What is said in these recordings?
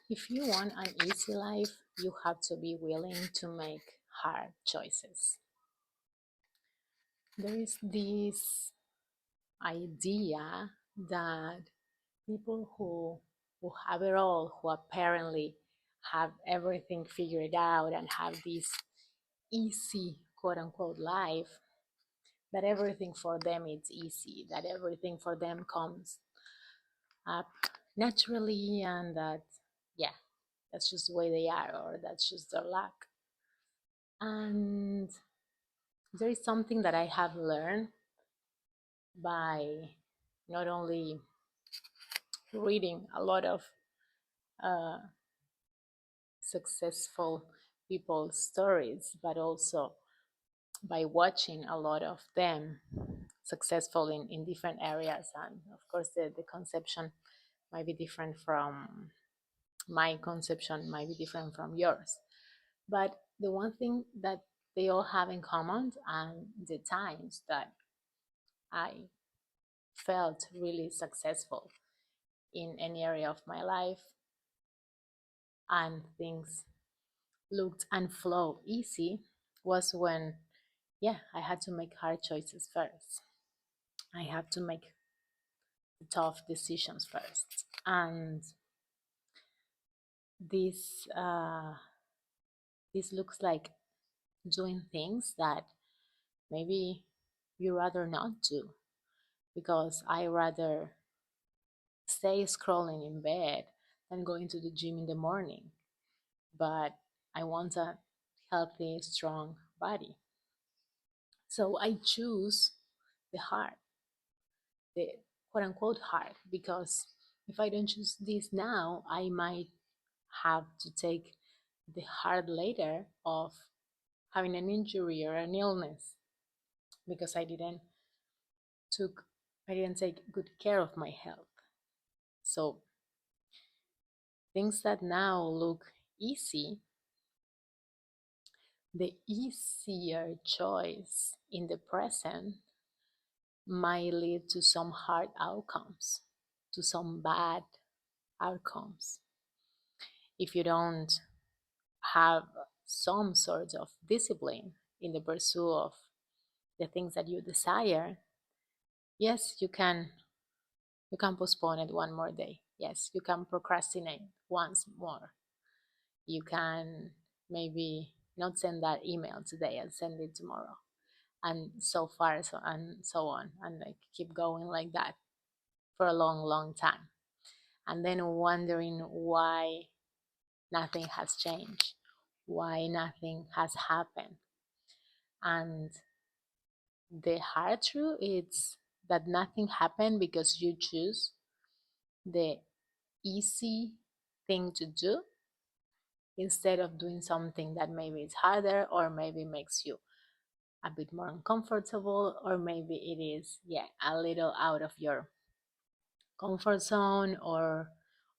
If you want an easy life, you have to be willing to make hard choices. There is this idea that people who have it all, who apparently have everything figured out and have this easy quote unquote life, that everything for them is easy, that everything for them comes up naturally, and that yeah, that's just the way they are, or that's just their luck. And there is something that I have learned by not only reading a lot of uh, successful people's stories, but also by watching a lot of them successful in different areas. And of course, the conception might be different from my conception, might be different from yours. But the one thing that they all have in common, and the times that I felt really successful in any area of my life and things looked and flowed easy, was when, yeah, I had to make hard choices first. I have to make the tough decisions first. And this this looks like doing things that maybe you rather not do, because I rather stay scrolling in bed than going to the gym in the morning. But I want a healthy, strong body. So I choose the hard, the quote unquote hard, because if I don't choose this now, I might have to take the hard later of having an injury or an illness because took I didn't take good care of my health. So things that now look easy, the easier choice in the present might lead to some hard outcomes, to some bad outcomes. If you don't have some sort of discipline in the pursuit of the things that you desire, yes, you can postpone it one more day. Yes, you can procrastinate once more. You can maybe not send that email today and send it tomorrow. And so far and so on. And like keep going like that for a long, long time. And then wondering why nothing has changed, why nothing has happened. And the hard truth is that nothing happened because you choose the easy thing to do instead of doing something that maybe is harder, or maybe makes you a bit more uncomfortable, or maybe it is, yeah, a little out of your comfort zone, or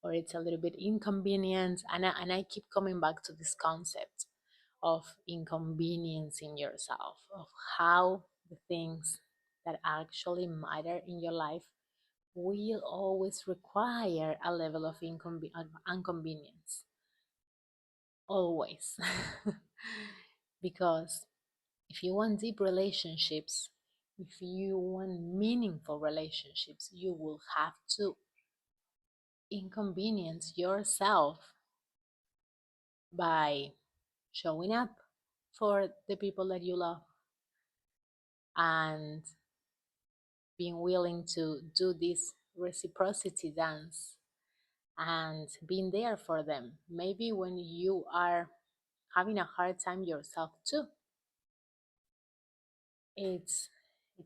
it's a little bit inconvenient. And I keep coming back to this concept of inconveniencing yourself, of how the things that actually matter in your life will always require a level of inconvenience, always. Because if you want deep relationships, if you want meaningful relationships, you will have to inconvenience yourself by showing up for the people that you love, and being willing to do this reciprocity dance and being there for them, maybe when you are having a hard time yourself too. It's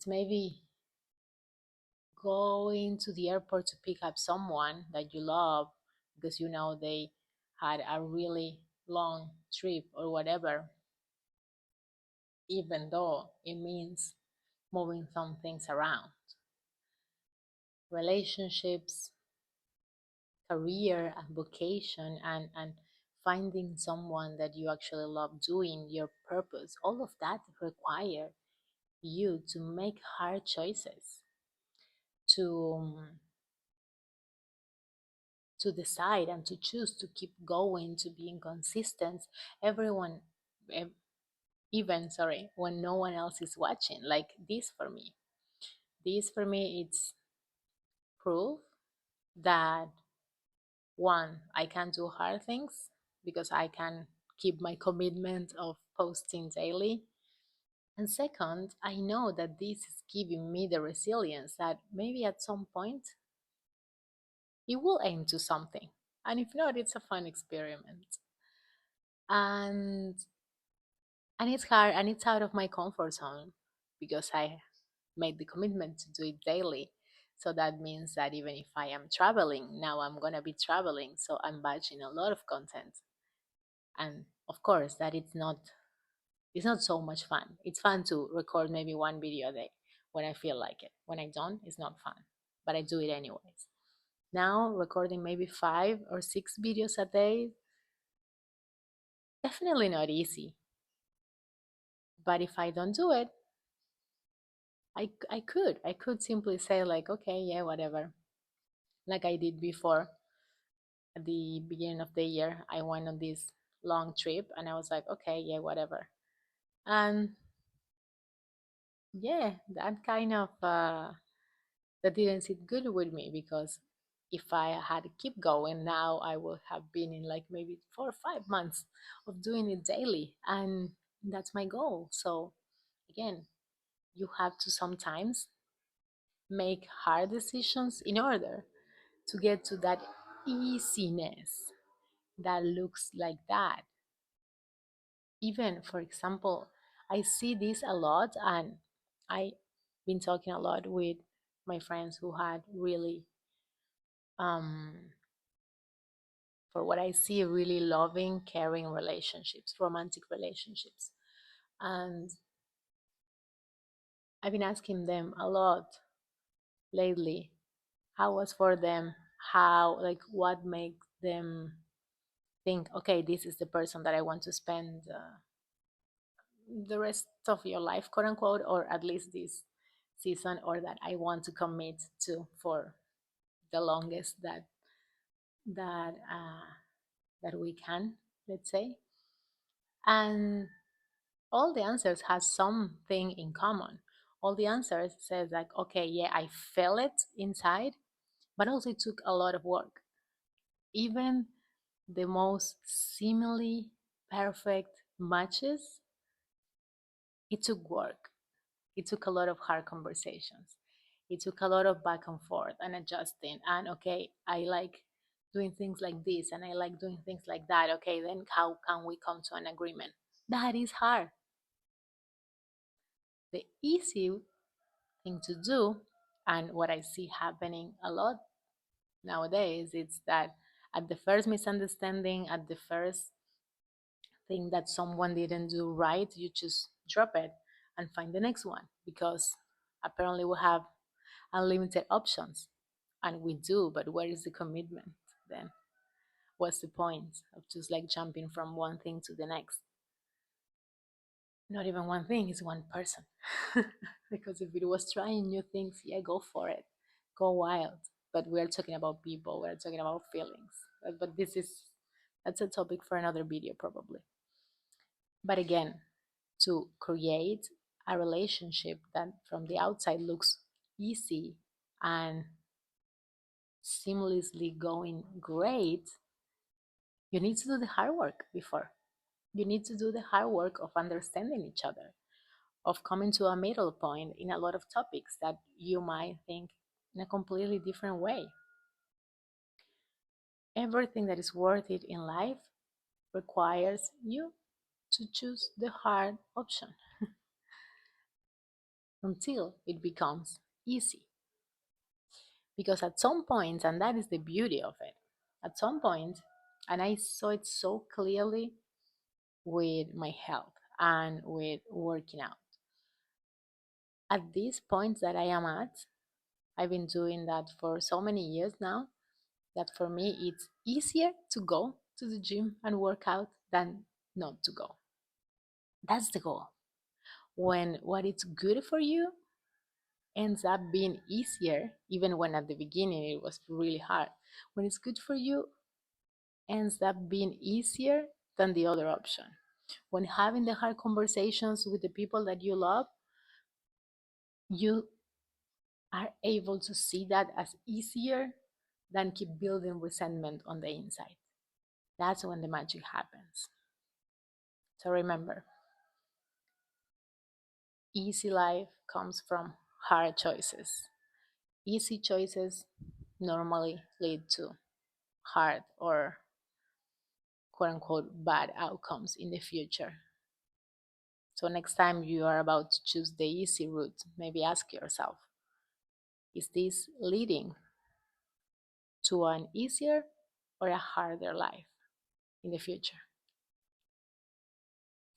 maybe going to the airport to pick up someone that you love because you know they had a really long trip or whatever, even though it means moving some things around. Relationships, career, and vocation, and finding someone that you actually love doing, your purpose, all of that require you to make hard choices, to to decide and to choose to keep going, to be inconsistent. Everyone, ev- even, sorry, when no one else is watching, like this for me. This for me, it's proof that one, I can do hard things because I can keep my commitment of posting daily. And second, I know that this is giving me the resilience that maybe at some point it will aim to something. And if not, it's a fun experiment. And it's hard and it's out of my comfort zone because I made the commitment to do it daily. So that means that even if I am traveling, now I'm gonna be traveling. So I'm batching a lot of content. And of course that it's not so much fun. It's fun to record maybe one video a day when I feel like it. When I don't, it's not fun. But I do it anyways. Now recording maybe 5 or 6 videos a day, definitely not easy. But if I don't do it, I could simply say like, okay, yeah, whatever. Like I did before at the beginning of the year, I went on this long trip and I was like, okay, yeah, whatever. And yeah, that kind of that didn't sit good with me because if I had keep going now, I would have been in like maybe 4 or 5 months of doing it daily, and that's my goal. So again, you have to sometimes make hard decisions in order to get to that easiness that looks like that. Even, for example, I see this a lot, and I've been talking a lot with my friends who had really, um, for what I see, really loving, caring relationships, romantic relationships. And I've been asking them a lot lately how was for them, how, like, what makes them think, okay, this is the person that I want to spend the rest of your life, quote unquote, or at least this season, or that I want to commit to for the longest that that we can, let's say. And all the answers has something in common. All the answers says like, okay, yeah, I felt it inside, but also it took a lot of work. Even the most seemingly perfect matches, it took work. It took a lot of hard conversations. It took a lot of back and forth and adjusting. And okay, I like doing things like this and I like doing things like that. Okay, then how can we come to an agreement? That is hard. The easy thing to do, and what I see happening a lot nowadays, it's that at the first misunderstanding, at the first thing that someone didn't do right, you just drop it and find the next one because apparently we have unlimited options. And we do, but where is the commitment then? What's the point of just like jumping from one thing to the next? Not even one thing, is one person. Because if it was trying new things, yeah, go for it, go wild. But we're talking about people, we're talking about feelings. But this is, that's a topic for another video probably. But again, to create a relationship that from the outside looks easy and seamlessly going great, you need to do the hard work before. You need to do the hard work of understanding each other, of coming to a middle point in a lot of topics that you might think in a completely different way. Everything that is worth it in life requires you to choose the hard option until it becomes easy. Because at some point, and that is the beauty of it, at some point, and I saw it so clearly with my health and with working out. At this point that I am at, I've been doing that for so many years now that for me it's easier to go to the gym and work out than not to go. That's the goal. When what is good for you ends up being easier, even when at the beginning it was really hard. When it's good for you, ends up being easier than the other option. When having the hard conversations with the people that you love, you are able to see that as easier than keep building resentment on the inside. That's when the magic happens. So remember, easy life comes from hard choices. Easy choices normally lead to hard or quote unquote bad outcomes in the future. So next time you are about to choose the easy route, maybe ask yourself, is this leading to an easier or a harder life in the future?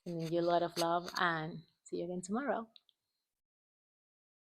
Sending you a lot of love and see you again tomorrow.